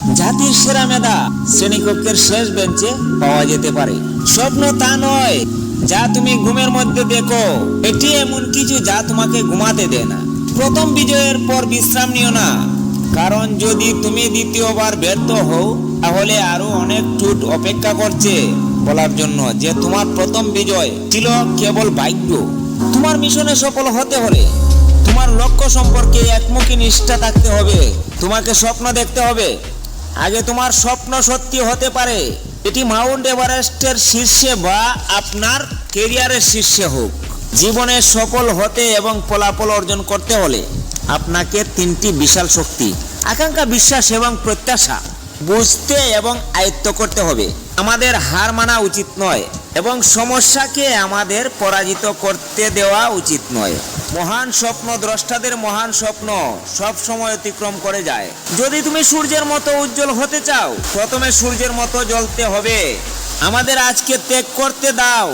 জাতির সেরা মেধা শ্রেণীকক্ষের শেষ বেঞ্চে পাওয়া যেতে পারে। স্বপ্ন তা নয় যা তুমি ঘুমের মধ্যে দেখো, এটি এমন কিছু যা তোমাকে ঘুমাতে দেয় না। প্রথম বিজয়ের পর বিশ্রাম নিও না, কারণ যদি তুমি দ্বিতীয়বার ব্যর্থ হও তাহলে আরো অনেক টুট অপেক্ষা করছে বলার জন্য যে তোমার প্রথম বিজয় ছিল কেবল ভাগ্য। তোমার মিশনে সফল হতে হলে তোমার লক্ষ্য সম্পর্কে একমুখী নিষ্ঠা থাকতে হবে। তোমাকে স্বপ্ন দেখতে হবে। আগে তোমার স্বপ্ন সত্যি হতে পারে, এটি মাউন্ট এভারেস্টের শীর্ষে বা আপনার ক্যারিয়ারের শীর্ষে হোক। জীবনে সফল হতে এবং ফলাফল অর্জন করতে হলে আপনাকে তিনটি বিশাল শক্তি আকাঙ্ক্ষা, বিশ্বাস এবং প্রত্যাশা বুঝতে এবং আয়ত্ত করতে হবে। আমাদের হার মানা উচিত নয় এবং সমস্যাকে আমাদের পরাজিত করতে দেওয়া উচিত নয়। মহান স্বপ্ন দ্রষ্টাদের মহান স্বপ্ন সব সময় অতিক্রম করে যায়। যদি তুমি সূর্যের মতো উজ্জ্বল হতে চাও, প্রথমে সূর্যের মতো জ্বলতে হবে। আমাদের আজকে ত্যাগ করতে দাও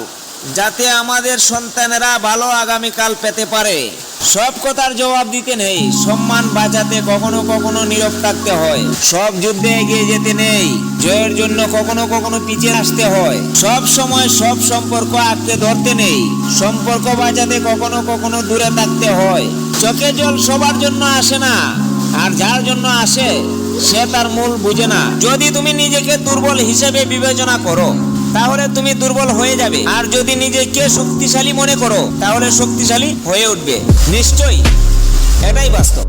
যাতে আমাদের সন্তানেরা ভালো আগামীকাল পেতে পারে। সব কথার জবাব দিতে নেই, সম্মান বাঁচাতে কখনো কখনো নীরব থাকতে হয়। সব যুদ্ধে এগিয়ে যেতে নেই, জয়ের জন্য কখনো কখনো পিছিয়ে আসতে হয়। সব সময় সব সম্পর্ক আঁকড়ে ধরতে নেই, সম্পর্ক বাঁচাতে কখনো কখনো দূরে থাকতে হয়। চোখে জল সবার জন্য আসে না, আর যার জন্য আসে সে তার মূল বুঝে না। যদি তুমি নিজেকে দুর্বল হিসেবে বিবেচনা করো তাহলে তুমি দুর্বল হয়ে যাবে, আর যদি নিজেকে শক্তিশালী মনে করো তাহলে শক্তিশালী হয়ে উঠবে। নিশ্চয়ই এটাই বাস্তব।